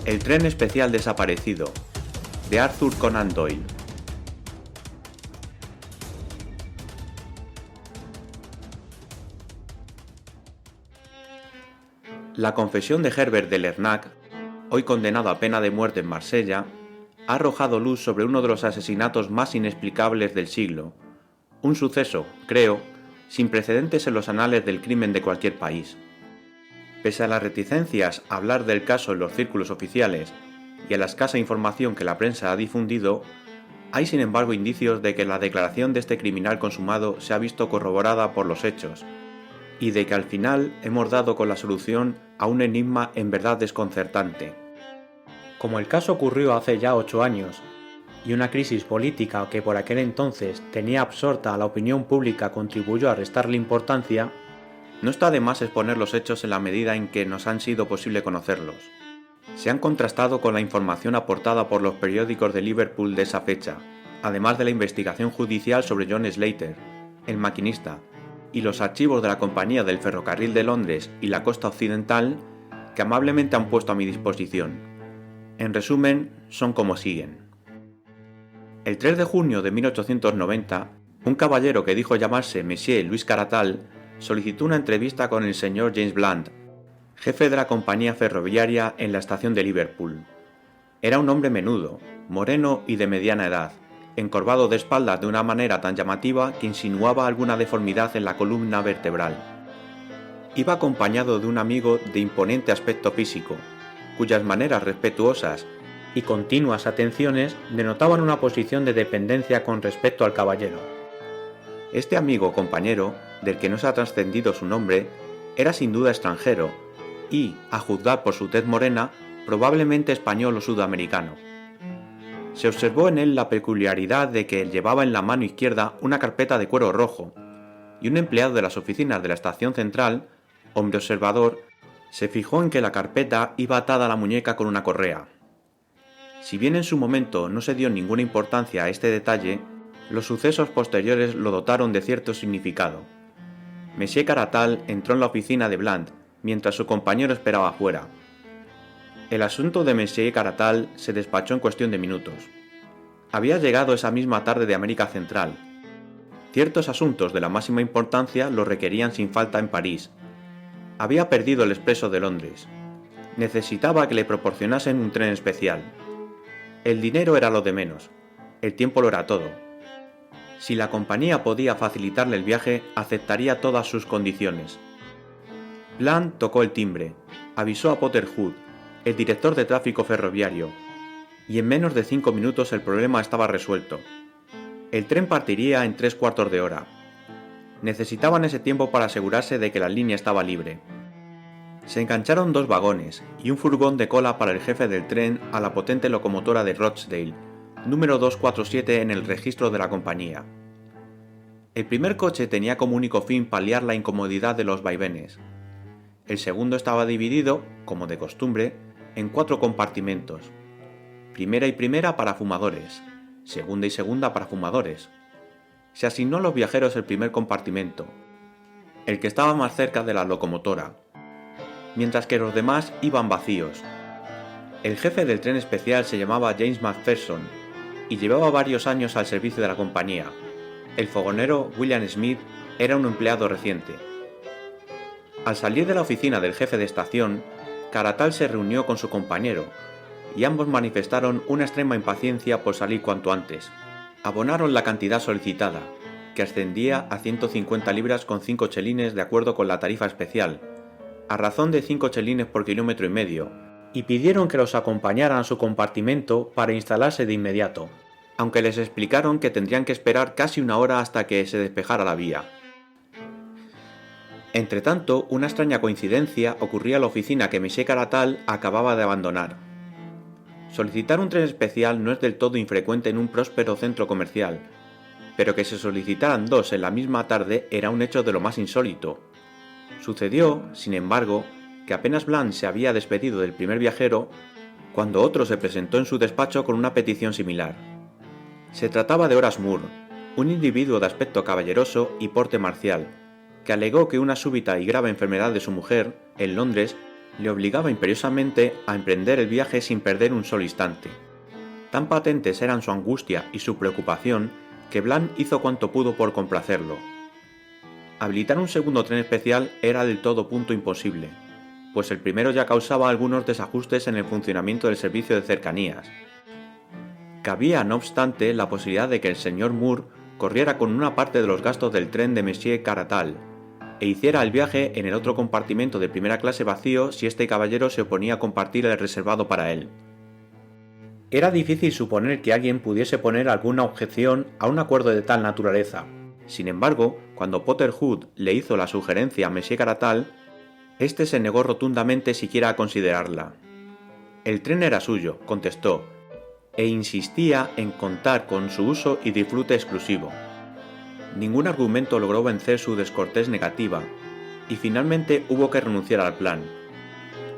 El tren especial desaparecido, de Arthur Conan Doyle. La confesión de Herbert de Lernac, hoy condenado a pena de muerte en Marsella, ha arrojado luz sobre uno de los asesinatos más inexplicables del siglo, un suceso, creo, sin precedentes en los anales del crimen de cualquier país. Pese a las reticencias a hablar del caso en los círculos oficiales y a la escasa información que la prensa ha difundido, hay sin embargo indicios de que la declaración de este criminal consumado se ha visto corroborada por los hechos, y de que al final hemos dado con la solución a un enigma en verdad desconcertante. Como el caso ocurrió hace ya 8 años, y una crisis política que por aquel entonces tenía absorta a la opinión pública contribuyó a restarle importancia, no está de más exponer los hechos en la medida en que nos han sido posible conocerlos. Se han contrastado con la información aportada por los periódicos de Liverpool de esa fecha, además de la investigación judicial sobre John Slater, el maquinista, y los archivos de la Compañía del Ferrocarril de Londres y la Costa Occidental que amablemente han puesto a mi disposición. En resumen, son como siguen. El 3 de junio de 1890, un caballero que dijo llamarse Monsieur Louis Caratal solicitó una entrevista con el señor James Blunt, jefe de la compañía ferroviaria en la estación de Liverpool. Era un hombre menudo, moreno y de mediana edad, encorvado de espaldas de una manera tan llamativa que insinuaba alguna deformidad en la columna vertebral. Iba acompañado de un amigo de imponente aspecto físico, cuyas maneras respetuosas y continuas atenciones denotaban una posición de dependencia con respecto al caballero. Este amigo o compañero, del que no se ha trascendido su nombre, era sin duda extranjero y, a juzgar por su tez morena, probablemente español o sudamericano. Se observó en él la peculiaridad de que llevaba en la mano izquierda una carpeta de cuero rojo, y un empleado de las oficinas de la estación central, hombre observador, se fijó en que la carpeta iba atada a la muñeca con una correa. Si bien en su momento no se dio ninguna importancia a este detalle, los sucesos posteriores lo dotaron de cierto significado. Monsieur Caratal entró en la oficina de Blunt, mientras su compañero esperaba afuera. El asunto de Monsieur Caratal se despachó en cuestión de minutos. Había llegado esa misma tarde de América Central. Ciertos asuntos de la máxima importancia lo requerían sin falta en París. Había perdido el expreso de Londres. Necesitaba que le proporcionasen un tren especial. El dinero era lo de menos. El tiempo lo era todo. Si la compañía podía facilitarle el viaje, aceptaría todas sus condiciones. Blunt tocó el timbre, avisó a Potter Hood, el director de tráfico ferroviario, y en menos de 5 minutos el problema estaba resuelto. El tren partiría en 3/4 de hora. Necesitaban ese tiempo para asegurarse de que la línea estaba libre. Se engancharon 2 vagones y un furgón de cola para el jefe del tren a la potente locomotora de Rochdale, número 247 en el registro de la compañía. El primer coche tenía como único fin paliar la incomodidad de los vaivenes. El segundo estaba dividido, como de costumbre, en 4 compartimentos. Primera y primera para fumadores, segunda y segunda para fumadores. Se asignó a los viajeros el primer compartimento, el que estaba más cerca de la locomotora, mientras que los demás iban vacíos. El jefe del tren especial se llamaba James Macpherson y llevaba varios años al servicio de la compañía. El fogonero William Smith era un empleado reciente. Al salir de la oficina del jefe de estación, Caratal se reunió con su compañero, y ambos manifestaron una extrema impaciencia por salir cuanto antes. Abonaron la cantidad solicitada, que ascendía a 150 libras con 5 chelines de acuerdo con la tarifa especial, a razón de 5 chelines por kilómetro y medio, y pidieron que los acompañaran a su compartimento para instalarse de inmediato, aunque les explicaron que tendrían que esperar casi 1 hora hasta que se despejara la vía. Entretanto, una extraña coincidencia ocurría en la oficina que Monsieur Caratal acababa de abandonar. Solicitar un tren especial no es del todo infrecuente en un próspero centro comercial, pero que se solicitaran 2 en la misma tarde era un hecho de lo más insólito. Sucedió, sin embargo, que apenas Blunt se había despedido del primer viajero, cuando otro se presentó en su despacho con una petición similar. Se trataba de Horace Moore, un individuo de aspecto caballeroso y porte marcial, que alegó que una súbita y grave enfermedad de su mujer, en Londres, le obligaba imperiosamente a emprender el viaje sin perder un solo instante. Tan patentes eran su angustia y su preocupación que Bland hizo cuanto pudo por complacerlo. Habilitar un segundo tren especial era del todo punto imposible, pues el primero ya causaba algunos desajustes en el funcionamiento del servicio de cercanías. Cabía, no obstante, la posibilidad de que el señor Moore corriera con una parte de los gastos del tren de Monsieur Caratal e hiciera el viaje en el otro compartimento de primera clase vacío si este caballero se oponía a compartir el reservado para él. Era difícil suponer que alguien pudiese poner alguna objeción a un acuerdo de tal naturaleza. Sin embargo, cuando Potter Hood le hizo la sugerencia a Monsieur Caratal, este se negó rotundamente siquiera a considerarla. El tren era suyo, contestó, e insistía en contar con su uso y disfrute exclusivo. Ningún argumento logró vencer su descortés negativa, y finalmente hubo que renunciar al plan.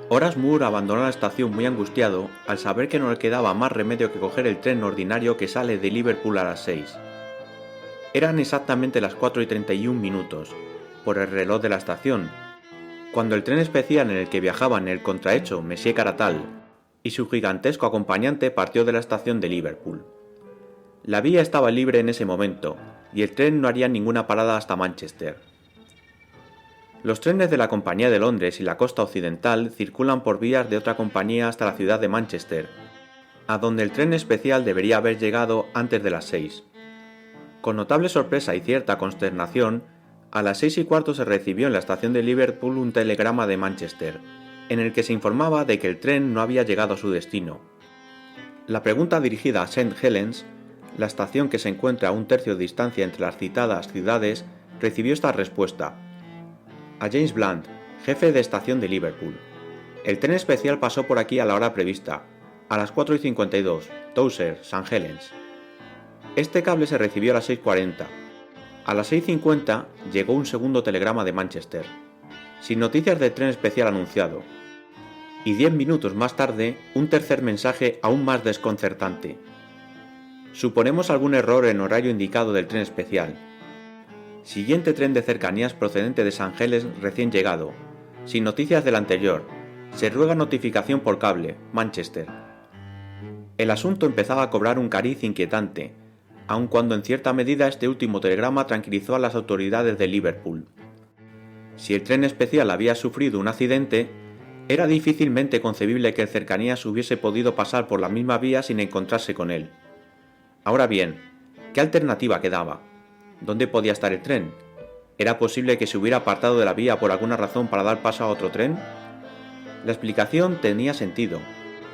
Horace Moore abandonó la estación muy angustiado al saber que no le quedaba más remedio que coger el tren ordinario que sale de Liverpool a las 6. Eran exactamente las 4:31, por el reloj de la estación, cuando el tren especial en el que viajaban el contrahecho Monsieur Caratal y su gigantesco acompañante partió de la estación de Liverpool. La vía estaba libre en ese momento, y el tren no haría ninguna parada hasta Manchester. Los trenes de la Compañía de Londres y la costa occidental circulan por vías de otra compañía hasta la ciudad de Manchester, a donde el tren especial debería haber llegado antes de las 6. Con notable sorpresa y cierta consternación, a las 6:15 se recibió en la estación de Liverpool un telegrama de Manchester, en el que se informaba de que el tren no había llegado a su destino. La pregunta dirigida a St. Helens, la estación que se encuentra a un tercio de distancia entre las citadas ciudades, recibió esta respuesta: a James Bland, jefe de estación de Liverpool. El tren especial pasó por aquí a la hora prevista, a las 4:52, Towser, St. Helens. Este cable se recibió a las 6:40. A las 6:50 llegó un segundo telegrama de Manchester, sin noticias del tren especial anunciado. Y 10 minutos más tarde, un tercer mensaje aún más desconcertante. Suponemos algún error en horario indicado del tren especial. Siguiente tren de cercanías procedente de St. Helens recién llegado, sin noticias del anterior. Se ruega notificación por cable, Manchester. El asunto empezaba a cobrar un cariz inquietante, aun cuando en cierta medida este último telegrama tranquilizó a las autoridades de Liverpool. Si el tren especial había sufrido un accidente, era difícilmente concebible que el cercanías hubiese podido pasar por la misma vía sin encontrarse con él. Ahora bien, ¿qué alternativa quedaba? ¿Dónde podía estar el tren? ¿Era posible que se hubiera apartado de la vía por alguna razón para dar paso a otro tren? La explicación tenía sentido,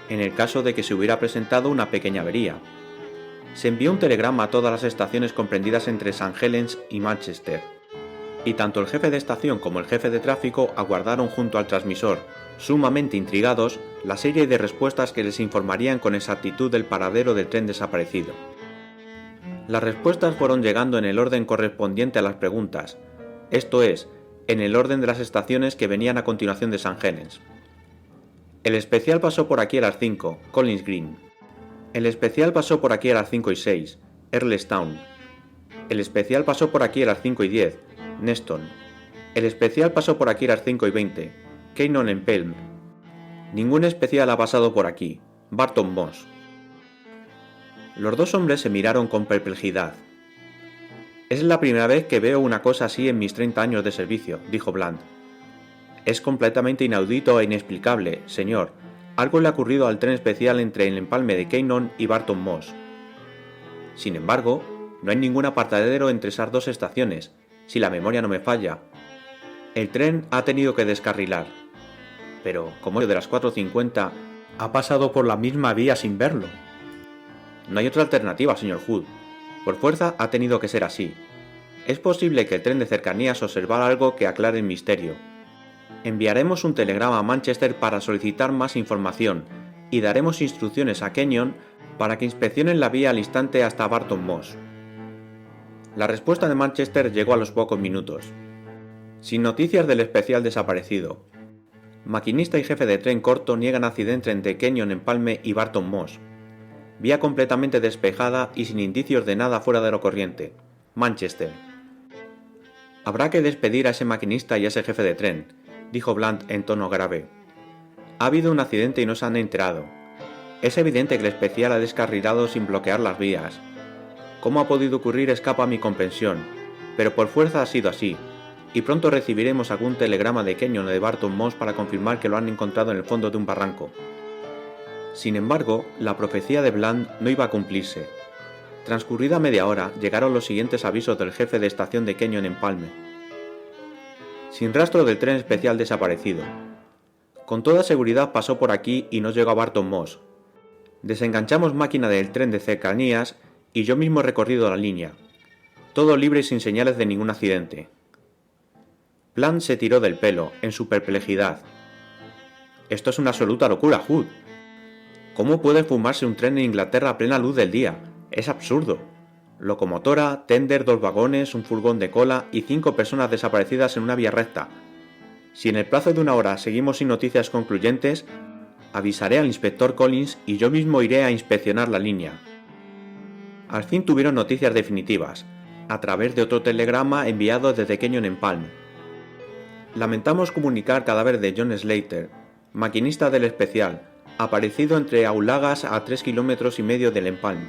en el caso de que se hubiera presentado una pequeña avería. Se envió un telegrama a todas las estaciones comprendidas entre St. Helens y Manchester, y tanto el jefe de estación como el jefe de tráfico aguardaron junto al transmisor, sumamente intrigados, la serie de respuestas que les informarían con exactitud del paradero del tren desaparecido. Las respuestas fueron llegando en el orden correspondiente a las preguntas, esto es, en el orden de las estaciones que venían a continuación de St. Helens. El especial pasó por aquí a las 5, Collins Green. El especial pasó por aquí a las 5:06, Earlestown. El especial pasó por aquí a las 5:10, Neston. El especial pasó por aquí a las 5:20, Keynon en Pelm. Ningún especial ha pasado por aquí, Barton Moss. Los dos hombres se miraron con perplejidad. Es la primera vez que veo una cosa así en mis 30 años de servicio, dijo Bland. Es completamente inaudito e inexplicable, señor. Algo le ha ocurrido al tren especial entre el empalme de Keynon y Barton Moss. Sin embargo, no hay ningún apartadero entre esas dos estaciones, si la memoria no me falla. El tren ha tenido que descarrilar. Pero, como de las 4:50, ha pasado por la misma vía sin verlo. No hay otra alternativa, señor Hood. Por fuerza ha tenido que ser así. Es posible que el tren de cercanías observara algo que aclare el misterio. Enviaremos un telegrama a Manchester para solicitar más información y daremos instrucciones a Kenyon para que inspeccionen la vía al instante hasta Barton Moss. La respuesta de Manchester llegó a los pocos minutos. Sin noticias del especial desaparecido. Maquinista y jefe de tren corto niegan accidente entre Kenyon Empalme y Barton Moss. Vía completamente despejada y sin indicios de nada fuera de lo corriente. Manchester. Habrá que despedir a ese maquinista y a ese jefe de tren, dijo Bland en tono grave. Ha habido un accidente y no se han enterado. Es evidente que el especial ha descarrilado sin bloquear las vías. Cómo ha podido ocurrir escapa a mi comprensión, pero por fuerza ha sido así, y pronto recibiremos algún telegrama de Kenyon o de Barton Moss para confirmar que lo han encontrado en el fondo de un barranco. Sin embargo, la profecía de Bland no iba a cumplirse. Transcurrida media hora, llegaron los siguientes avisos del jefe de estación de Kenyon en Palme. Sin rastro del tren especial desaparecido. Con toda seguridad pasó por aquí y no llegó a Barton Moss. Desenganchamos máquina del tren de cercanías y yo mismo he recorrido la línea. Todo libre y sin señales de ningún accidente. Bland se tiró del pelo, en su perplejidad. Esto es una absoluta locura, Hood. ¿Cómo puede fumarse un tren en Inglaterra a plena luz del día? Es absurdo. Locomotora, tender, 2 vagones, un furgón de cola y 5 personas desaparecidas en una vía recta. Si en el plazo de una hora seguimos sin noticias concluyentes, avisaré al inspector Collins y yo mismo iré a inspeccionar la línea. Al fin tuvieron noticias definitivas, a través de otro telegrama enviado desde Kenyon en Palm. Lamentamos comunicar cadáver de John Slater, maquinista del especial, aparecido entre Aulagas a 3,5 kilómetros del Empalm.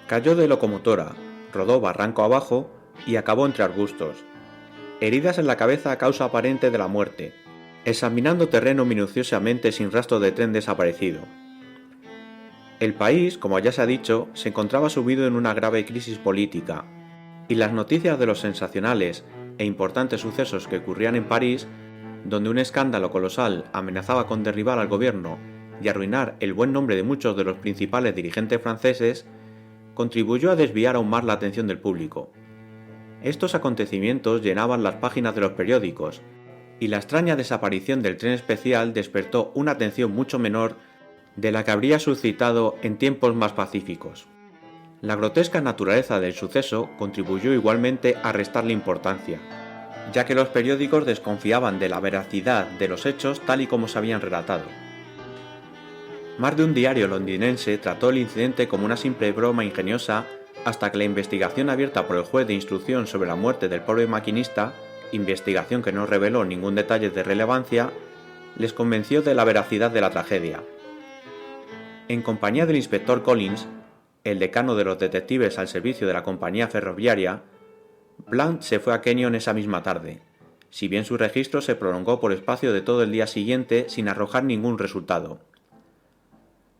Cayó de locomotora, rodó barranco abajo y acabó entre arbustos. Heridas en la cabeza a causa aparente de la muerte, examinando terreno minuciosamente sin rastro de tren desaparecido. El país, como ya se ha dicho, se encontraba sumido en una grave crisis política, y las noticias de los sensacionales e importantes sucesos que ocurrían en París, donde un escándalo colosal amenazaba con derribar al gobierno y arruinar el buen nombre de muchos de los principales dirigentes franceses, contribuyó a desviar aún más la atención del público. Estos acontecimientos llenaban las páginas de los periódicos, y la extraña desaparición del tren especial despertó una atención mucho menor de la que habría suscitado en tiempos más pacíficos. La grotesca naturaleza del suceso contribuyó igualmente a restarle importancia, ya que los periódicos desconfiaban de la veracidad de los hechos tal y como se habían relatado. Más de un diario londinense trató el incidente como una simple broma ingeniosa hasta que la investigación abierta por el juez de instrucción sobre la muerte del pobre maquinista, investigación que no reveló ningún detalle de relevancia, les convenció de la veracidad de la tragedia. En compañía del inspector Collins, el decano de los detectives al servicio de la compañía ferroviaria, Bland se fue a Kenyon esa misma tarde, si bien su registro se prolongó por espacio de todo el día siguiente sin arrojar ningún resultado.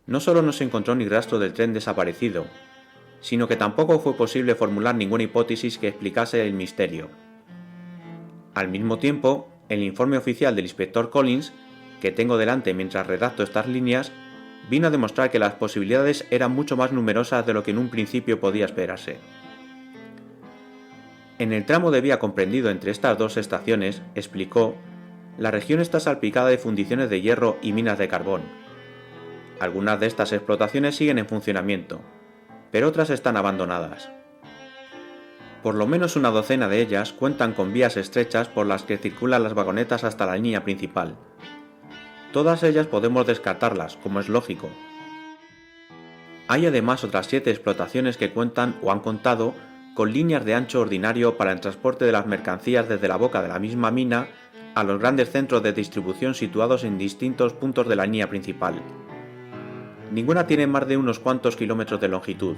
No solo no se encontró ni rastro del tren desaparecido, sino que tampoco fue posible formular ninguna hipótesis que explicase el misterio. Al mismo tiempo, el informe oficial del inspector Collins, que tengo delante mientras redacto estas líneas, vino a demostrar que las posibilidades eran mucho más numerosas de lo que en un principio podía esperarse. En el tramo de vía comprendido entre estas dos estaciones, explicó, la región está salpicada de fundiciones de hierro y minas de carbón. Algunas de estas explotaciones siguen en funcionamiento, pero otras están abandonadas. Por lo menos una docena de ellas cuentan con vías estrechas por las que circulan las vagonetas hasta la línea principal. Todas ellas podemos descartarlas, como es lógico. Hay además otras 7 explotaciones que cuentan o han contado con líneas de ancho ordinario para el transporte de las mercancías desde la boca de la misma mina a los grandes centros de distribución situados en distintos puntos de la línea principal. Ninguna tiene más de unos cuantos kilómetros de longitud.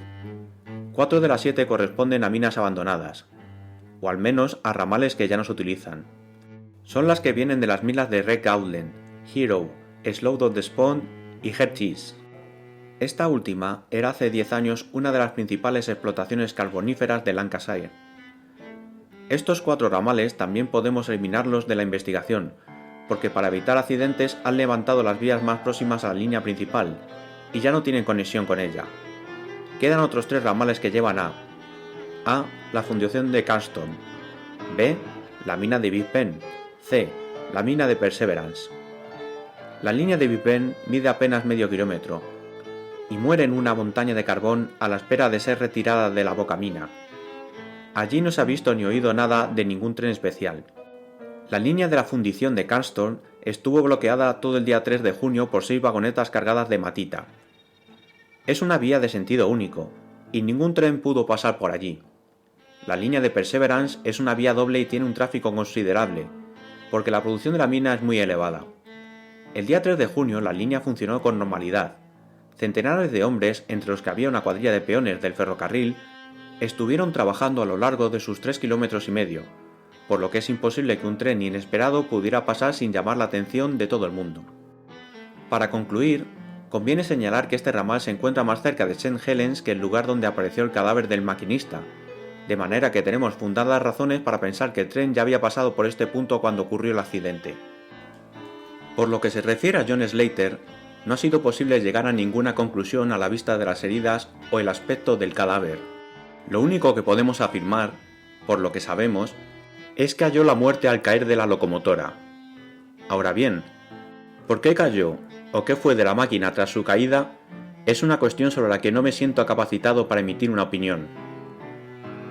4 de las 7 corresponden a minas abandonadas, o al menos a ramales que ya no se utilizan. Son las que vienen de las minas de Red Gauntlet, Hero, Slough on Despond y Hertford. Esta última era hace 10 años una de las principales explotaciones carboníferas de Lancashire. Estos 4 ramales también podemos eliminarlos de la investigación, porque para evitar accidentes han levantado las vías más próximas a la línea principal, y ya no tienen conexión con ella. Quedan otros 3 ramales que llevan a la fundición de Carston, B, la mina de Big Ben, C, la mina de Perseverance. La línea de Big Ben mide apenas medio kilómetro, y muere en una montaña de carbón a la espera de ser retirada de la boca mina. Allí no se ha visto ni oído nada de ningún tren especial. La línea de la fundición de Carston estuvo bloqueada todo el día 3 de junio por 6 vagonetas cargadas de matita. Es una vía de sentido único, y ningún tren pudo pasar por allí. La línea de Perseverance es una vía doble y tiene un tráfico considerable, porque la producción de la mina es muy elevada. El día 3 de junio la línea funcionó con normalidad. Centenares de hombres, entre los que había una cuadrilla de peones del ferrocarril, estuvieron trabajando a lo largo de sus 3,5 kilómetros, por lo que es imposible que un tren inesperado pudiera pasar sin llamar la atención de todo el mundo. Para concluir, conviene señalar que este ramal se encuentra más cerca de St. Helens que el lugar donde apareció el cadáver del maquinista, de manera que tenemos fundadas razones para pensar que el tren ya había pasado por este punto cuando ocurrió el accidente. Por lo que se refiere a John Slater, no ha sido posible llegar a ninguna conclusión a la vista de las heridas o el aspecto del cadáver. Lo único que podemos afirmar, por lo que sabemos, es que halló la muerte al caer de la locomotora. Ahora bien, ¿por qué cayó o qué fue de la máquina tras su caída? Es una cuestión sobre la que no me siento capacitado para emitir una opinión.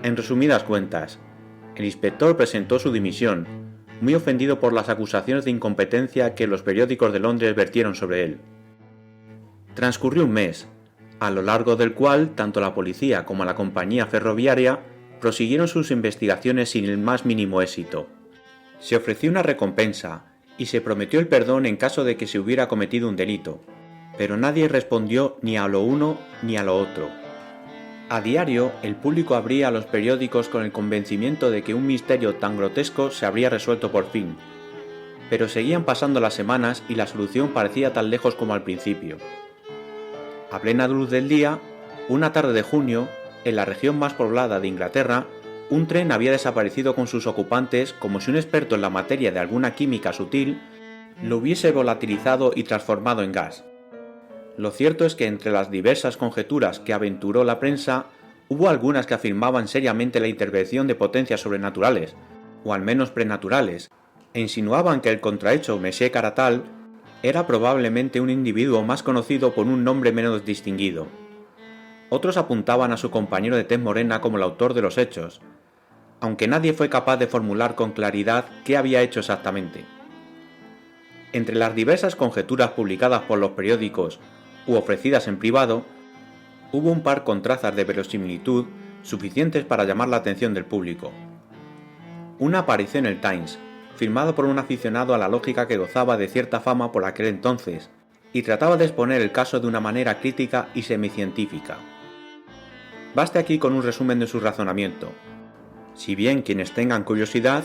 En resumidas cuentas, el inspector presentó su dimisión, muy ofendido por las acusaciones de incompetencia que los periódicos de Londres vertieron sobre él. Transcurrió un mes, a lo largo del cual tanto la policía como la compañía ferroviaria prosiguieron sus investigaciones sin el más mínimo éxito. Se ofreció una recompensa y se prometió el perdón en caso de que se hubiera cometido un delito, pero nadie respondió ni a lo uno ni a lo otro. A diario, el público abría los periódicos con el convencimiento de que un misterio tan grotesco se habría resuelto por fin, pero seguían pasando las semanas y la solución parecía tan lejos como al principio. A plena luz del día, una tarde de junio, en la región más poblada de Inglaterra, un tren había desaparecido con sus ocupantes como si un experto en la materia de alguna química sutil lo hubiese volatilizado y transformado en gas. Lo cierto es que entre las diversas conjeturas que aventuró la prensa, hubo algunas que afirmaban seriamente la intervención de potencias sobrenaturales, o al menos prenaturales, e insinuaban que el contrahecho Monsieur Caratal era probablemente un individuo más conocido por un nombre menos distinguido. Otros apuntaban a su compañero de tez morena como el autor de los hechos, aunque nadie fue capaz de formular con claridad qué había hecho exactamente. Entre las diversas conjeturas publicadas por los periódicos u ofrecidas en privado, hubo un par con trazas de verosimilitud suficientes para llamar la atención del público. Una apareció en el Times, firmado por un aficionado a la lógica que gozaba de cierta fama por aquel entonces, y trataba de exponer el caso de una manera crítica y semicientífica. Baste aquí con un resumen de su razonamiento. Si bien quienes tengan curiosidad,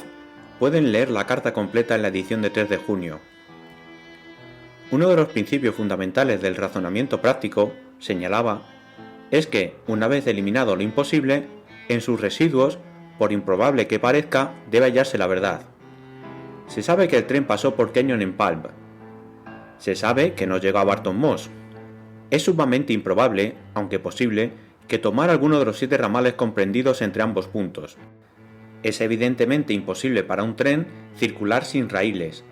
pueden leer la carta completa en la edición de 3 de junio. Uno de los principios fundamentales del razonamiento práctico, señalaba, es que, una vez eliminado lo imposible, en sus residuos, por improbable que parezca, debe hallarse la verdad. Se sabe que el tren pasó por Kenyon en Palm. Se sabe que no llegó a Barton Moss. Es sumamente improbable, aunque posible, que tomara alguno de los 7 ramales comprendidos entre ambos puntos. Es evidentemente imposible para un tren circular sin raíles,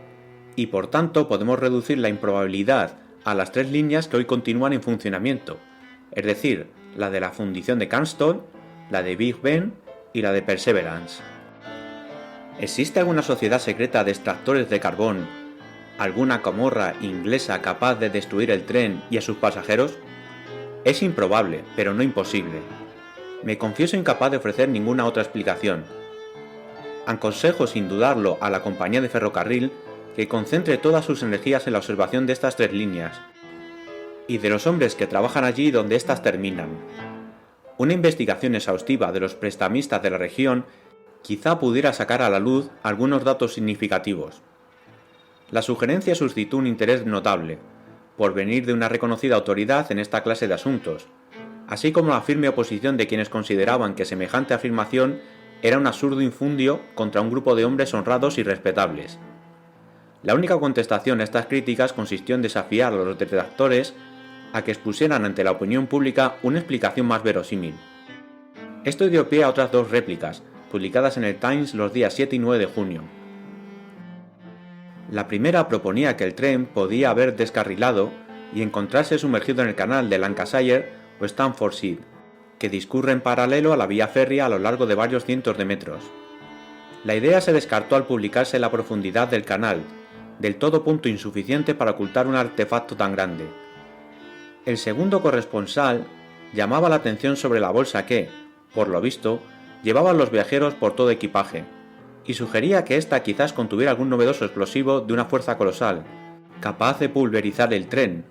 y por tanto podemos reducir la improbabilidad a las 3 líneas que hoy continúan en funcionamiento, es decir, la de la fundición de Carston, la de Big Ben y la de Perseverance. ¿Existe alguna sociedad secreta de extractores de carbón, alguna camorra inglesa capaz de destruir el tren y a sus pasajeros? Es improbable, pero no imposible. Me confieso incapaz de ofrecer ninguna otra explicación. Aconsejo sin dudarlo a la compañía de ferrocarril que concentre todas sus energías en la observación de estas 3 líneas, y de los hombres que trabajan allí donde éstas terminan. Una investigación exhaustiva de los prestamistas de la región quizá pudiera sacar a la luz algunos datos significativos. La sugerencia suscitó un interés notable, por venir de una reconocida autoridad en esta clase de asuntos, así como la firme oposición de quienes consideraban que semejante afirmación era un absurdo infundio contra un grupo de hombres honrados y respetables. La única contestación a estas críticas consistió en desafiar a los detractores a que expusieran ante la opinión pública una explicación más verosímil. Esto dio pie a otras 2 réplicas, publicadas en el Times los días 7 y 9 de junio. La primera proponía que el tren podía haber descarrilado y encontrarse sumergido en el canal de Lancashire o Staffordshire, que discurre en paralelo a la vía férrea a lo largo de varios cientos de metros. La idea se descartó al publicarse la profundidad del canal, del todo punto insuficiente para ocultar un artefacto tan grande. El segundo corresponsal llamaba la atención sobre la bolsa que, por lo visto, llevaban los viajeros por todo equipaje, y sugería que ésta quizás contuviera algún novedoso explosivo de una fuerza colosal, capaz de pulverizar el tren,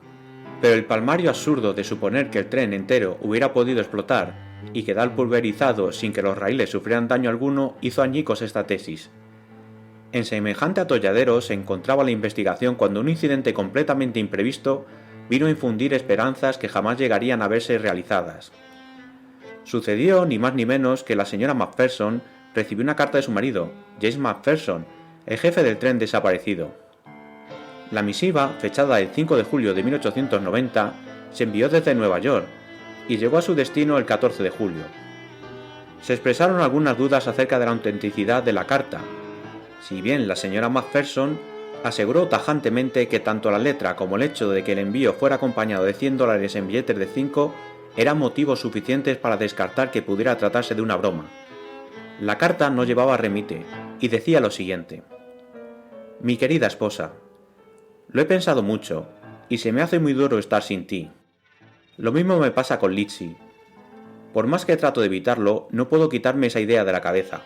pero el palmario absurdo de suponer que el tren entero hubiera podido explotar y quedar pulverizado sin que los raíles sufrieran daño alguno hizo añicos esta tesis. En semejante atolladero se encontraba la investigación cuando un incidente completamente imprevisto vino a infundir esperanzas que jamás llegarían a verse realizadas. Sucedió ni más ni menos que la señora Macpherson recibió una carta de su marido, James Macpherson, el jefe del tren desaparecido. La misiva, fechada el 5 de julio de 1890, se envió desde Nueva York y llegó a su destino el 14 de julio. Se expresaron algunas dudas acerca de la autenticidad de la carta, si bien la señora Macpherson aseguró tajantemente que tanto la letra como el hecho de que el envío fuera acompañado de $100 en billetes de 5 eran motivos suficientes para descartar que pudiera tratarse de una broma. La carta no llevaba remite y decía lo siguiente: Mi querida esposa, lo he pensado mucho y se me hace muy duro estar sin ti. Lo mismo me pasa con Lizzie. Por más que trato de evitarlo, no puedo quitarme esa idea de la cabeza.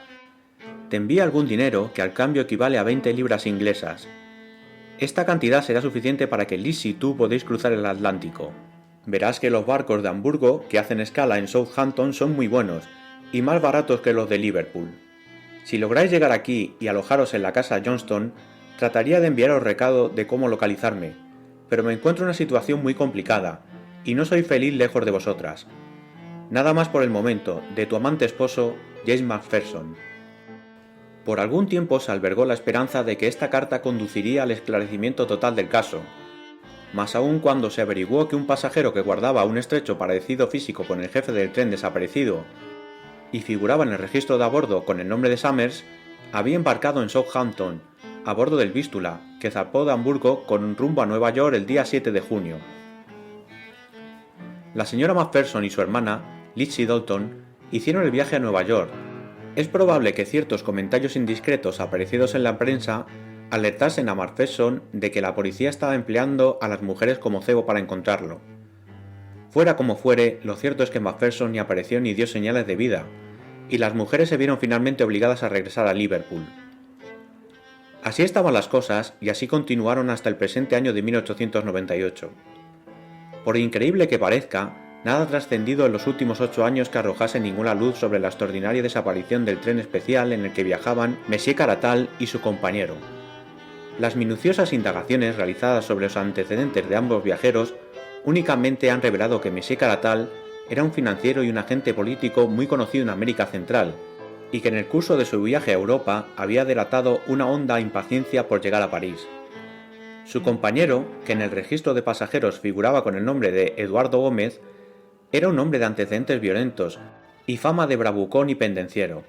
Te envío algún dinero que al cambio equivale a 20 libras inglesas. Esta cantidad será suficiente para que Lizzie y tú podéis cruzar el Atlántico. Verás que los barcos de Hamburgo que hacen escala en Southampton son muy buenos y más baratos que los de Liverpool. Si lográis llegar aquí y alojaros en la casa Johnston, trataría de enviaros recado de cómo localizarme, pero me encuentro en una situación muy complicada y no soy feliz lejos de vosotras. Nada más por el momento, de tu amante esposo, James Macpherson. Por algún tiempo se albergó la esperanza de que esta carta conduciría al esclarecimiento total del caso, más aún cuando se averiguó que un pasajero que guardaba un estrecho parecido físico con el jefe del tren desaparecido y figuraba en el registro de a bordo con el nombre de Summers, había embarcado en Southampton, a bordo del Vístula, que zarpó de Hamburgo con rumbo a Nueva York el día 7 de junio. La señora Macpherson y su hermana, Lizzie Dalton, hicieron el viaje a Nueva York. Es probable que ciertos comentarios indiscretos aparecidos en la prensa alertasen a Macpherson de que la policía estaba empleando a las mujeres como cebo para encontrarlo. Fuera como fuere, lo cierto es que Macpherson ni apareció ni dio señales de vida, y las mujeres se vieron finalmente obligadas a regresar a Liverpool. Así estaban las cosas, y así continuaron hasta el presente año de 1898. Por increíble que parezca, nada ha trascendido en los últimos 8 años que arrojase ninguna luz sobre la extraordinaria desaparición del tren especial en el que viajaban Monsieur Caratal y su compañero. Las minuciosas indagaciones realizadas sobre los antecedentes de ambos viajeros únicamente han revelado que Monsieur Caratal era un financiero y un agente político muy conocido en América Central, y que en el curso de su viaje a Europa había delatado una honda impaciencia por llegar a París. Su compañero, que en el registro de pasajeros figuraba con el nombre de Eduardo Gómez, era un hombre de antecedentes violentos y fama de bravucón y pendenciero.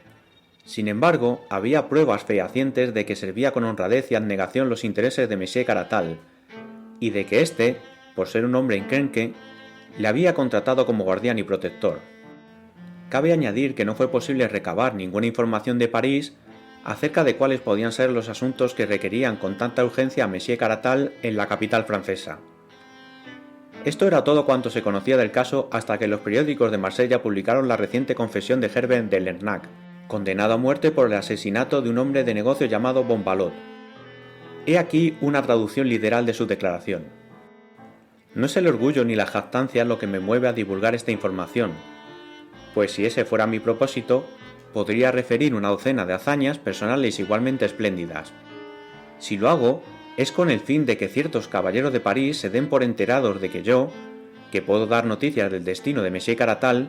Sin embargo, había pruebas fehacientes de que servía con honradez y abnegación los intereses de Monsieur Caratal, y de que éste, por ser un hombre encrenque, le había contratado como guardián y protector. Cabe añadir que no fue posible recabar ninguna información de París acerca de cuáles podían ser los asuntos que requerían con tanta urgencia a Monsieur Caratal en la capital francesa. Esto era todo cuanto se conocía del caso hasta que los periódicos de Marsella publicaron la reciente confesión de Herbert de Lernac, condenado a muerte por el asesinato de un hombre de negocio llamado Bonvalot. He aquí una traducción literal de su declaración. No es el orgullo ni la jactancia lo que me mueve a divulgar esta información, pues si ese fuera mi propósito, podría referir una docena de hazañas personales igualmente espléndidas. Si lo hago, es con el fin de que ciertos caballeros de París se den por enterados de que yo, que puedo dar noticias del destino de Monsieur Caratal,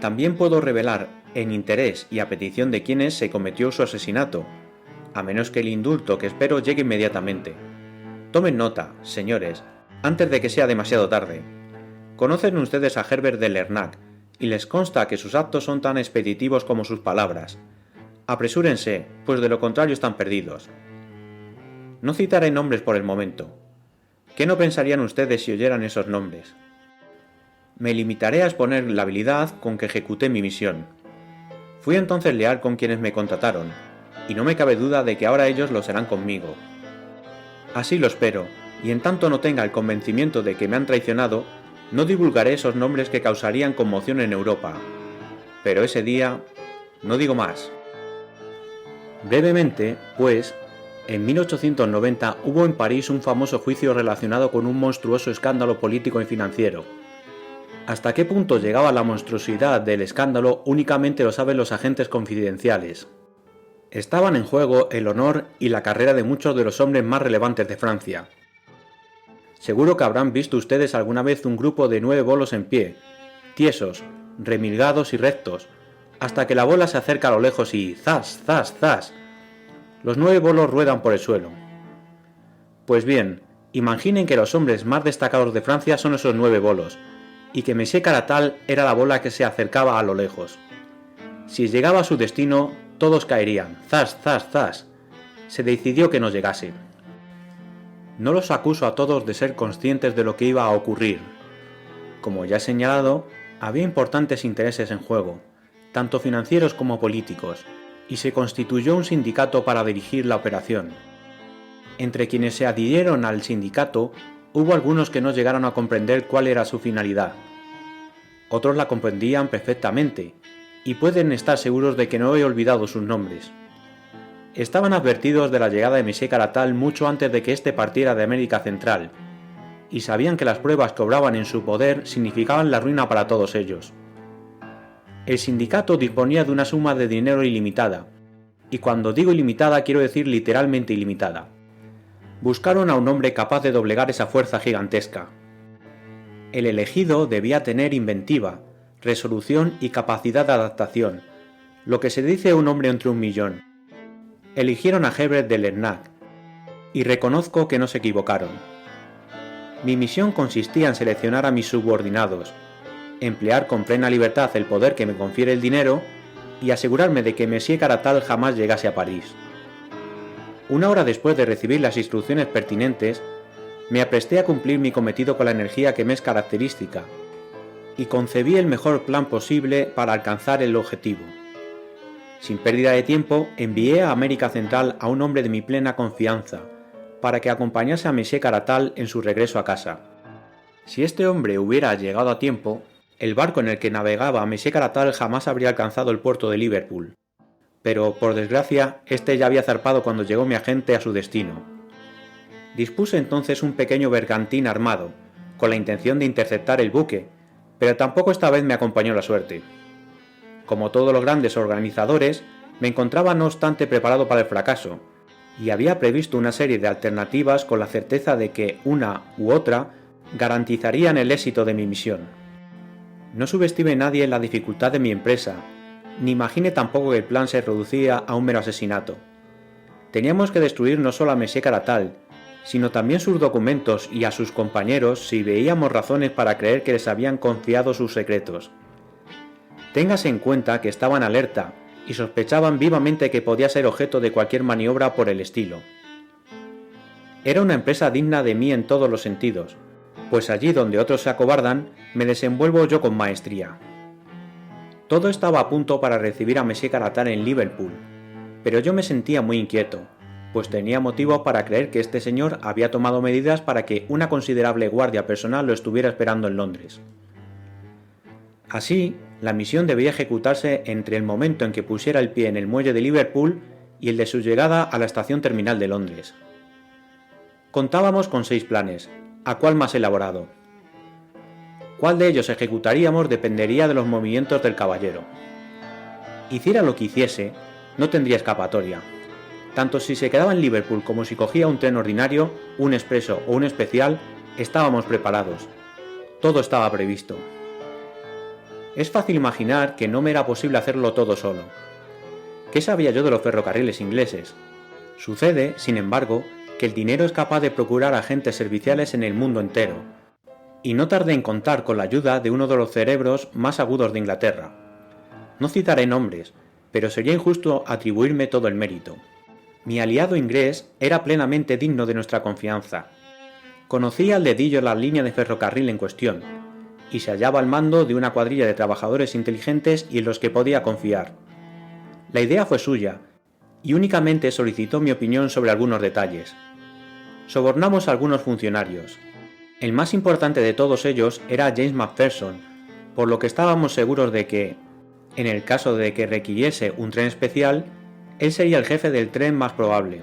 también puedo revelar, en interés y a petición de quienes se cometió su asesinato, a menos que el indulto que espero llegue inmediatamente. Tomen nota, señores, antes de que sea demasiado tarde. Conocen ustedes a Herbert de Lernac, y les consta que sus actos son tan expeditivos como sus palabras. Apresúrense, pues de lo contrario están perdidos. No citaré nombres por el momento. ¿Qué no pensarían ustedes si oyeran esos nombres? Me limitaré a exponer la habilidad con que ejecuté mi misión. Fui entonces leal con quienes me contrataron, y no me cabe duda de que ahora ellos lo serán conmigo. Así lo espero, y en tanto no tenga el convencimiento de que me han traicionado, no divulgaré esos nombres que causarían conmoción en Europa. Pero ese día, no digo más. Brevemente, pues, En 1890 hubo en París un famoso juicio relacionado con un monstruoso escándalo político y financiero. ¿Hasta qué punto llegaba la monstruosidad del escándalo únicamente lo saben los agentes confidenciales? Estaban en juego el honor y la carrera de muchos de los hombres más relevantes de Francia. Seguro que habrán visto ustedes alguna vez un grupo de 9 bolos en pie, tiesos, remilgados y rectos, hasta que la bola se acerca a lo lejos y ¡zas, zas, zas! Los 9 bolos ruedan por el suelo. Pues bien, imaginen que los hombres más destacados de Francia son esos 9 bolos, y que Monsieur Caratal era la bola que se acercaba a lo lejos. Si llegaba a su destino, todos caerían, ¡zas, zas, zas! Se decidió que no llegase. No los acuso a todos de ser conscientes de lo que iba a ocurrir. Como ya he señalado, había importantes intereses en juego, tanto financieros como políticos, y se constituyó un sindicato para dirigir la operación. Entre quienes se adhirieron al sindicato, hubo algunos que no llegaron a comprender cuál era su finalidad. Otros la comprendían perfectamente, y pueden estar seguros de que no he olvidado sus nombres. Estaban advertidos de la llegada de Monsieur Caratal mucho antes de que éste partiera de América Central, y sabían que las pruebas que obraban en su poder significaban la ruina para todos ellos. El sindicato disponía de una suma de dinero ilimitada, y cuando digo ilimitada quiero decir literalmente ilimitada. Buscaron a un hombre capaz de doblegar esa fuerza gigantesca. El elegido debía tener inventiva, resolución y capacidad de adaptación, lo que se dice un hombre entre un millón. Eligieron a Hebert de Lernac, y reconozco que no se equivocaron. Mi misión consistía en seleccionar a mis subordinados, emplear con plena libertad el poder que me confiere el dinero y asegurarme de que Monsieur Caratal jamás llegase a París. Una hora después de recibir las instrucciones pertinentes, me apresté a cumplir mi cometido con la energía que me es característica, y concebí el mejor plan posible para alcanzar el objetivo. Sin pérdida de tiempo, envié a América Central a un hombre de mi plena confianza, para que acompañase a Monsieur Caratal en su regreso a casa. Si este hombre hubiera llegado a tiempo, el barco en el que navegaba Monsieur Caratal jamás habría alcanzado el puerto de Liverpool. Pero, por desgracia, este ya había zarpado cuando llegó mi agente a su destino. Dispuse entonces un pequeño bergantín armado, con la intención de interceptar el buque, pero tampoco esta vez me acompañó la suerte. Como todos los grandes organizadores, me encontraba no obstante preparado para el fracaso, y había previsto una serie de alternativas con la certeza de que una u otra garantizarían el éxito de mi misión. No subestime nadie la dificultad de mi empresa, ni imagine tampoco que el plan se reducía a un mero asesinato. Teníamos que destruir no solo a Monsieur Caratal, sino también sus documentos y a sus compañeros si veíamos razones para creer que les habían confiado sus secretos. Téngase en cuenta que estaban alerta y sospechaban vivamente que podía ser objeto de cualquier maniobra por el estilo. Era una empresa digna de mí en todos los sentidos, pues allí donde otros se acobardan, me desenvuelvo yo con maestría. Todo estaba a punto para recibir a Monsieur Caratal en Liverpool, pero yo me sentía muy inquieto, pues tenía motivos para creer que este señor había tomado medidas para que una considerable guardia personal lo estuviera esperando en Londres. Así, la misión debía ejecutarse entre el momento en que pusiera el pie en el muelle de Liverpool y el de su llegada a la estación terminal de Londres. Contábamos con 6 planes, ¿a cuál más elaborado? Cuál de ellos ejecutaríamos dependería de los movimientos del caballero. Hiciera lo que hiciese, no tendría escapatoria. Tanto si se quedaba en Liverpool como si cogía un tren ordinario, un expreso o un especial, estábamos preparados. Todo estaba previsto. Es fácil imaginar que no me era posible hacerlo todo solo. ¿Qué sabía yo de los ferrocarriles ingleses? Sucede, sin embargo, que el dinero es capaz de procurar agentes serviciales en el mundo entero, y no tardé en contar con la ayuda de uno de los cerebros más agudos de Inglaterra. No citaré nombres, pero sería injusto atribuirme todo el mérito. Mi aliado inglés era plenamente digno de nuestra confianza. Conocía al dedillo la línea de ferrocarril en cuestión, y se hallaba al mando de una cuadrilla de trabajadores inteligentes y en los que podía confiar. La idea fue suya, y únicamente solicitó mi opinión sobre algunos detalles. Sobornamos a algunos funcionarios. El más importante de todos ellos era James Macpherson, por lo que estábamos seguros de que, en el caso de que requiriese un tren especial, él sería el jefe del tren más probable.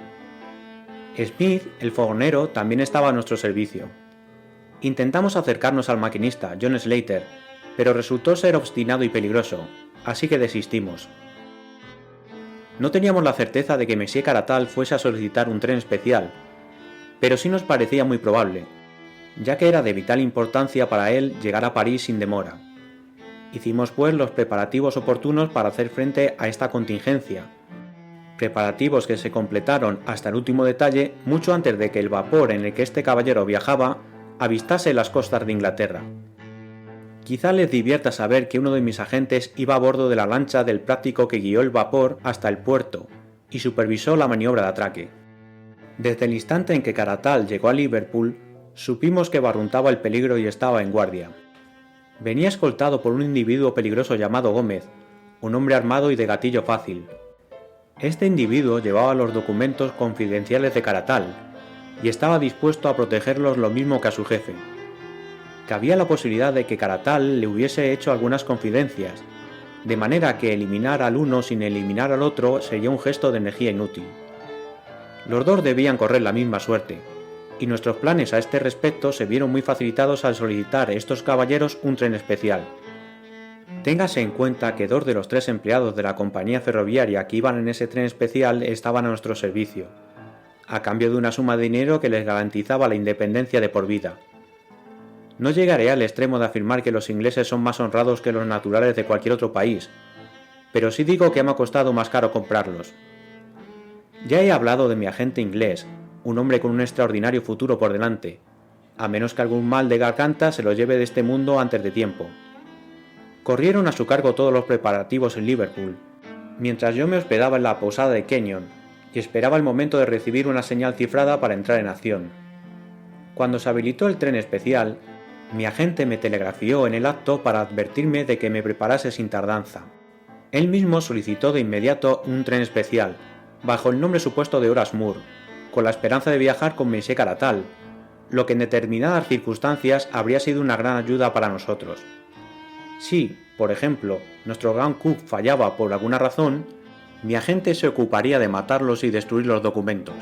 Smith, el fogonero, también estaba a nuestro servicio. Intentamos acercarnos al maquinista, John Slater, pero resultó ser obstinado y peligroso, así que desistimos. No teníamos la certeza de que Monsieur Caratal fuese a solicitar un tren especial, pero sí nos parecía muy probable, ya que era de vital importancia para él llegar a París sin demora. Hicimos pues los preparativos oportunos para hacer frente a esta contingencia, preparativos que se completaron hasta el último detalle mucho antes de que el vapor en el que este caballero viajaba avistase las costas de Inglaterra. Quizá les divierta saber que uno de mis agentes iba a bordo de la lancha del práctico que guió el vapor hasta el puerto y supervisó la maniobra de atraque. Desde el instante en que Caratal llegó a Liverpool, supimos que barruntaba el peligro y estaba en guardia. Venía escoltado por un individuo peligroso llamado Gómez, un hombre armado y de gatillo fácil. Este individuo llevaba los documentos confidenciales de Caratal y estaba dispuesto a protegerlos lo mismo que a su jefe. Cabía la posibilidad de que Caratal le hubiese hecho algunas confidencias, de manera que eliminar al uno sin eliminar al otro sería un gesto de energía inútil. Los dos debían correr la misma suerte, y nuestros planes a este respecto se vieron muy facilitados al solicitar a estos caballeros un tren especial. Téngase en cuenta que 2 de los 3 empleados de la compañía ferroviaria que iban en ese tren especial estaban a nuestro servicio, a cambio de una suma de dinero que les garantizaba la independencia de por vida. No llegaré al extremo de afirmar que los ingleses son más honrados que los naturales de cualquier otro país, pero sí digo que me ha costado más caro comprarlos. Ya he hablado de mi agente inglés, un hombre con un extraordinario futuro por delante, a menos que algún mal de garganta se lo lleve de este mundo antes de tiempo. Corrieron a su cargo todos los preparativos en Liverpool, mientras yo me hospedaba en la posada de Kenyon y esperaba el momento de recibir una señal cifrada para entrar en acción. Cuando se habilitó el tren especial, mi agente me telegrafió en el acto para advertirme de que me preparase sin tardanza. Él mismo solicitó de inmediato un tren especial, bajo el nombre supuesto de Horace Moore, con la esperanza de viajar con Monsieur Caratal, lo que en determinadas circunstancias habría sido una gran ayuda para nosotros. Si, por ejemplo, nuestro gran Cook fallaba por alguna razón, mi agente se ocuparía de matarlos y destruir los documentos.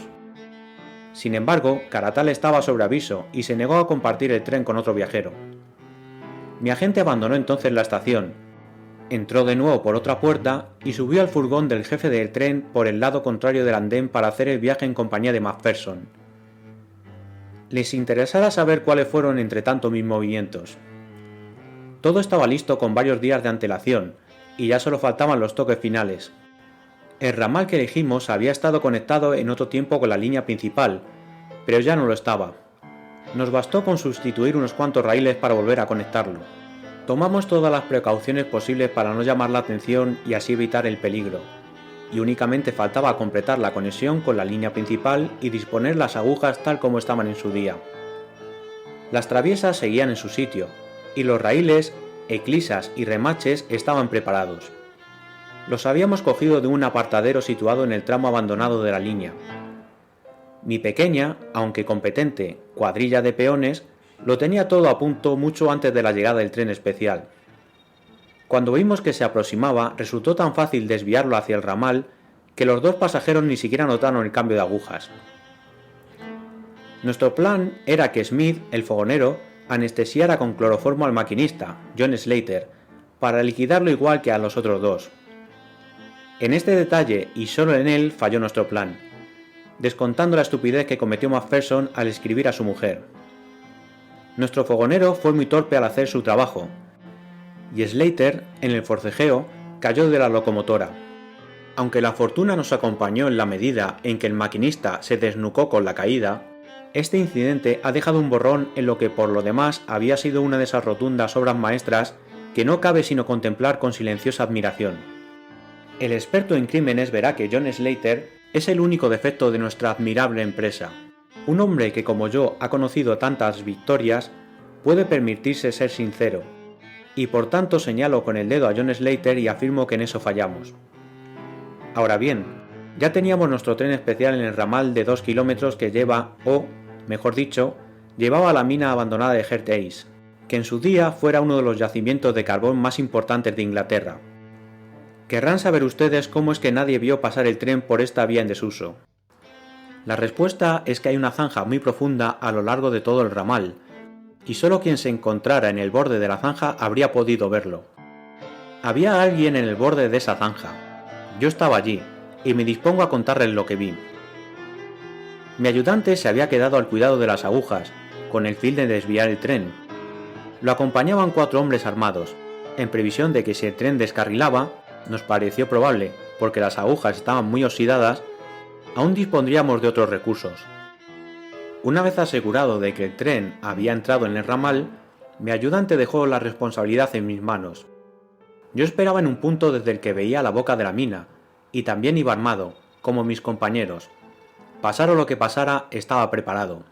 Sin embargo, Caratal estaba sobre aviso y se negó a compartir el tren con otro viajero. Mi agente abandonó entonces la estación, entró de nuevo por otra puerta y subió al furgón del jefe del tren por el lado contrario del andén para hacer el viaje en compañía de Macpherson. Les interesará saber cuáles fueron entre tanto mis movimientos. Todo estaba listo con varios días de antelación, y ya solo faltaban los toques finales. El ramal que elegimos había estado conectado en otro tiempo con la línea principal, pero ya no lo estaba. Nos bastó con sustituir unos cuantos raíles para volver a conectarlo. Tomamos todas las precauciones posibles para no llamar la atención y así evitar el peligro, y únicamente faltaba completar la conexión con la línea principal y disponer las agujas tal como estaban en su día. Las traviesas seguían en su sitio, y los raíles, eclisas y remaches estaban preparados. Los habíamos cogido de un apartadero situado en el tramo abandonado de la línea. Mi pequeña, aunque competente, cuadrilla de peones lo tenía todo a punto mucho antes de la llegada del tren especial. Cuando vimos que se aproximaba, resultó tan fácil desviarlo hacia el ramal que los 2 pasajeros ni siquiera notaron el cambio de agujas. Nuestro plan era que Smith, el fogonero, anestesiara con cloroformo al maquinista, John Slater, para liquidarlo igual que a los otros 2. En este detalle, y solo en él, falló nuestro plan, descontando la estupidez que cometió Macpherson al escribir a su mujer. Nuestro fogonero fue muy torpe al hacer su trabajo, y Slater, en el forcejeo, cayó de la locomotora. Aunque la fortuna nos acompañó en la medida en que el maquinista se desnucó con la caída, este incidente ha dejado un borrón en lo que por lo demás había sido una de esas rotundas obras maestras que no cabe sino contemplar con silenciosa admiración. El experto en crímenes verá que John Slater es el único defecto de nuestra admirable empresa. Un hombre que como yo ha conocido tantas victorias puede permitirse ser sincero, y por tanto señalo con el dedo a John Slater y afirmo que en eso fallamos. Ahora bien, ya teníamos nuestro tren especial en el ramal de 2 kilómetros que lleva, o, mejor dicho, llevaba a la mina abandonada de Heart Ace, que en su día fuera uno de los yacimientos de carbón más importantes de Inglaterra. Querrán saber ustedes cómo es que nadie vio pasar el tren por esta vía en desuso. La respuesta es que hay una zanja muy profunda a lo largo de todo el ramal, y solo quien se encontrara en el borde de la zanja habría podido verlo. Había alguien en el borde de esa zanja. Yo estaba allí, y me dispongo a contarles lo que vi. Mi ayudante se había quedado al cuidado de las agujas, con el fin de desviar el tren. Lo acompañaban 4 hombres armados, en previsión de que si el tren descarrilaba, nos pareció probable, porque las agujas estaban muy oxidadas, aún dispondríamos de otros recursos. Una vez asegurado de que el tren había entrado en el ramal, mi ayudante dejó la responsabilidad en mis manos. Yo esperaba en un punto desde el que veía la boca de la mina, y también iba armado, como mis compañeros. Pasara lo que pasara, estaba preparado.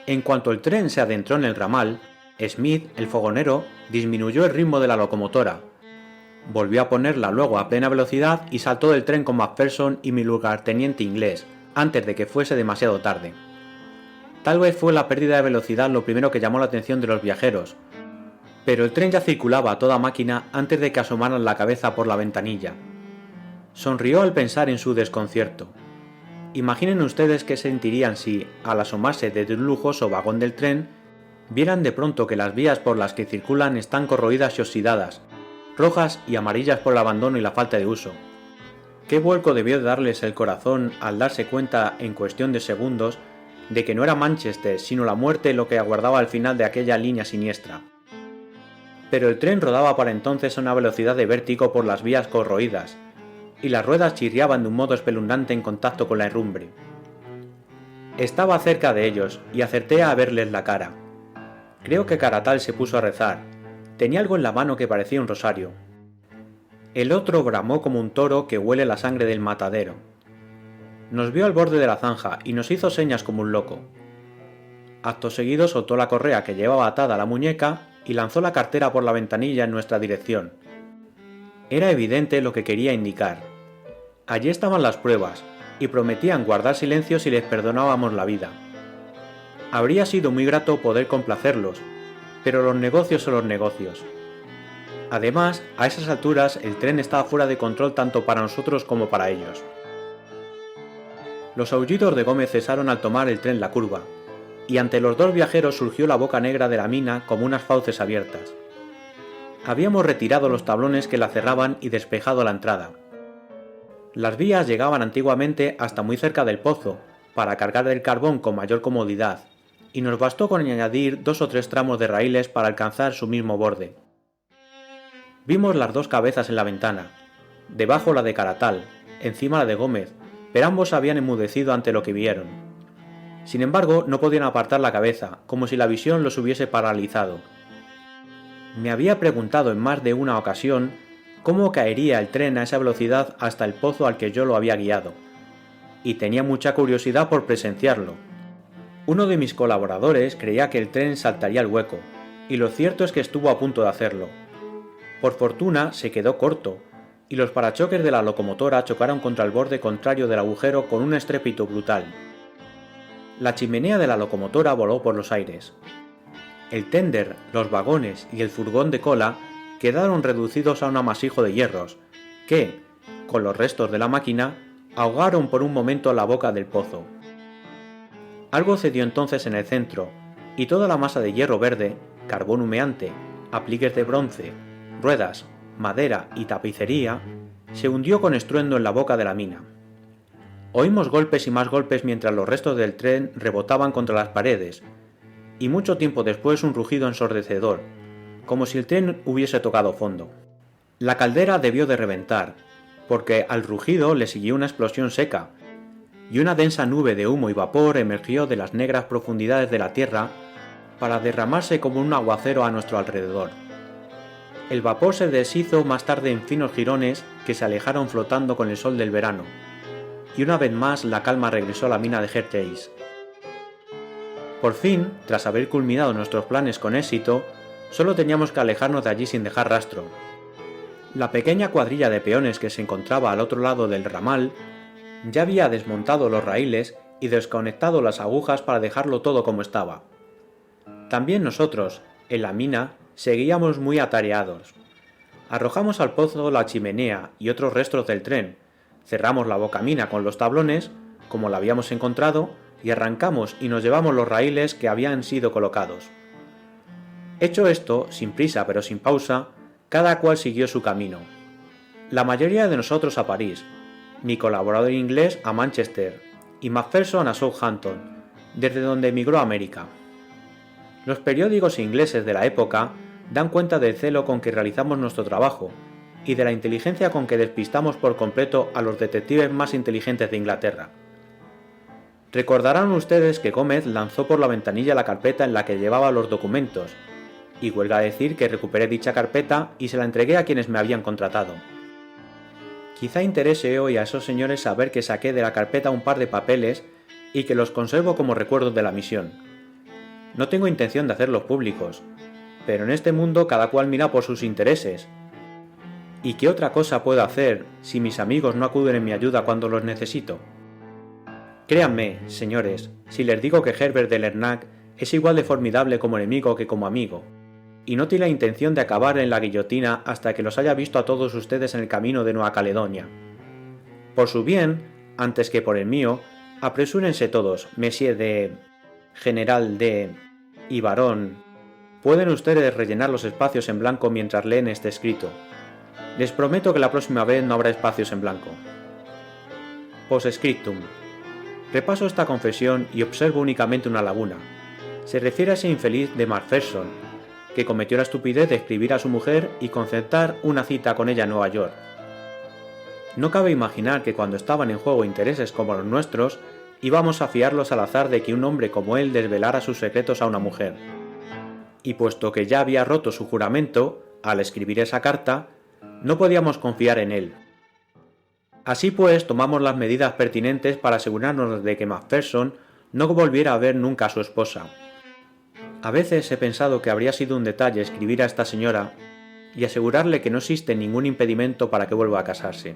En cuanto el tren se adentró en el ramal, Smith, el fogonero, disminuyó el ritmo de la locomotora. Volvió a ponerla luego a plena velocidad y saltó del tren con McPherson y mi lugarteniente inglés, antes de que fuese demasiado tarde. Tal vez fue la pérdida de velocidad lo primero que llamó la atención de los viajeros, pero el tren ya circulaba a toda máquina antes de que asomaran la cabeza por la ventanilla. Sonrió al pensar en su desconcierto. Imaginen ustedes qué sentirían si, al asomarse desde un lujoso vagón del tren, vieran de pronto que las vías por las que circulan están corroídas y oxidadas, rojas y amarillas por el abandono y la falta de uso. Qué vuelco debió darles el corazón al darse cuenta en cuestión de segundos de que no era Manchester sino la muerte lo que aguardaba al final de aquella línea siniestra. Pero el tren rodaba para entonces a una velocidad de vértigo por las vías corroídas, y las ruedas chirriaban de un modo espeluznante en contacto con la herrumbre. Estaba cerca de ellos y acerté a verles la cara. Creo que Caratal se puso a rezar. Tenía algo en la mano que parecía un rosario. El otro bramó como un toro que huele la sangre del matadero. Nos vio al borde de la zanja y nos hizo señas como un loco. Acto seguido soltó la correa que llevaba atada a la muñeca y lanzó la cartera por la ventanilla en nuestra dirección. Era evidente lo que quería indicar. Allí estaban las pruebas, y prometían guardar silencio si les perdonábamos la vida. Habría sido muy grato poder complacerlos, pero los negocios son los negocios. Además, a esas alturas el tren estaba fuera de control tanto para nosotros como para ellos. Los aullidos de Gómez cesaron al tomar el tren la curva, y ante los 2 viajeros surgió la boca negra de la mina como unas fauces abiertas. Habíamos retirado los tablones que la cerraban y despejado la entrada. Las vías llegaban antiguamente hasta muy cerca del pozo, para cargar el carbón con mayor comodidad, y nos bastó con añadir 2 o 3 tramos de raíles para alcanzar su mismo borde. Vimos las 2 cabezas en la ventana, debajo la de Caratal, encima la de Gómez, pero ambos habían enmudecido ante lo que vieron. Sin embargo, no podían apartar la cabeza, como si la visión los hubiese paralizado. Me había preguntado en más de una ocasión cómo caería el tren a esa velocidad hasta el pozo al que yo lo había guiado, y tenía mucha curiosidad por presenciarlo. Uno de mis colaboradores creía que el tren saltaría el hueco, y lo cierto es que estuvo a punto de hacerlo. Por fortuna se quedó corto, y los parachoques de la locomotora chocaron contra el borde contrario del agujero con un estrépito brutal. La chimenea de la locomotora voló por los aires. El tender, los vagones y el furgón de cola quedaron reducidos a un amasijo de hierros, que, con los restos de la máquina, ahogaron por un momento la boca del pozo. Algo cedió entonces en el centro, y toda la masa de hierro verde, carbón humeante, apliques de bronce, ruedas, madera y tapicería, se hundió con estruendo en la boca de la mina. Oímos golpes y más golpes mientras los restos del tren rebotaban contra las paredes, y mucho tiempo después un rugido ensordecedor, como si el tren hubiese tocado fondo. La caldera debió de reventar, porque al rugido le siguió una explosión seca, y una densa nube de humo y vapor emergió de las negras profundidades de la tierra para derramarse como un aguacero a nuestro alrededor. El vapor se deshizo más tarde en finos jirones que se alejaron flotando con el sol del verano, y una vez más la calma regresó a la mina de Herteis. Por fin, tras haber culminado nuestros planes con éxito, solo teníamos que alejarnos de allí sin dejar rastro. La pequeña cuadrilla de peones que se encontraba al otro lado del ramal ya había desmontado los raíles y desconectado las agujas para dejarlo todo como estaba. También nosotros, en la mina, seguíamos muy atareados. Arrojamos al pozo la chimenea y otros restos del tren, cerramos la bocamina con los tablones, como la habíamos encontrado y arrancamos y nos llevamos los raíles que habían sido colocados. Hecho esto, sin prisa pero sin pausa, cada cual siguió su camino. La mayoría de nosotros a París, mi colaborador inglés a Manchester y Macpherson a Southampton, desde donde emigró a América. Los periódicos ingleses de la época dan cuenta del celo con que realizamos nuestro trabajo y de la inteligencia con que despistamos por completo a los detectives más inteligentes de Inglaterra. Recordarán ustedes que Gómez lanzó por la ventanilla la carpeta en la que llevaba los documentos, y huelga decir que recuperé dicha carpeta y se la entregué a quienes me habían contratado. Quizá interese hoy a esos señores saber que saqué de la carpeta un par de papeles y que los conservo como recuerdos de la misión. No tengo intención de hacerlos públicos, pero en este mundo cada cual mira por sus intereses. ¿Y qué otra cosa puedo hacer si mis amigos no acuden en mi ayuda cuando los necesito? Créanme, señores, si les digo que Herbert de Lernac es igual de formidable como enemigo que como amigo, y no tiene la intención de acabar en la guillotina hasta que los haya visto a todos ustedes en el camino de Nueva Caledonia. Por su bien, antes que por el mío, apresúrense todos, Monsieur de... General de... y Barón. Pueden ustedes rellenar los espacios en blanco mientras leen este escrito. Les prometo que la próxima vez no habrá espacios en blanco. Postscriptum. Repaso esta confesión y observo únicamente una laguna. Se refiere a ese infeliz de Macpherson, que cometió la estupidez de escribir a su mujer y concertar una cita con ella en Nueva York. No cabe imaginar que cuando estaban en juego intereses como los nuestros, íbamos a fiarlos al azar de que un hombre como él desvelara sus secretos a una mujer. Y puesto que ya había roto su juramento, al escribir esa carta, no podíamos confiar en él. Así pues, tomamos las medidas pertinentes para asegurarnos de que Macpherson no volviera a ver nunca a su esposa. A veces he pensado que habría sido un detalle escribir a esta señora y asegurarle que no existe ningún impedimento para que vuelva a casarse.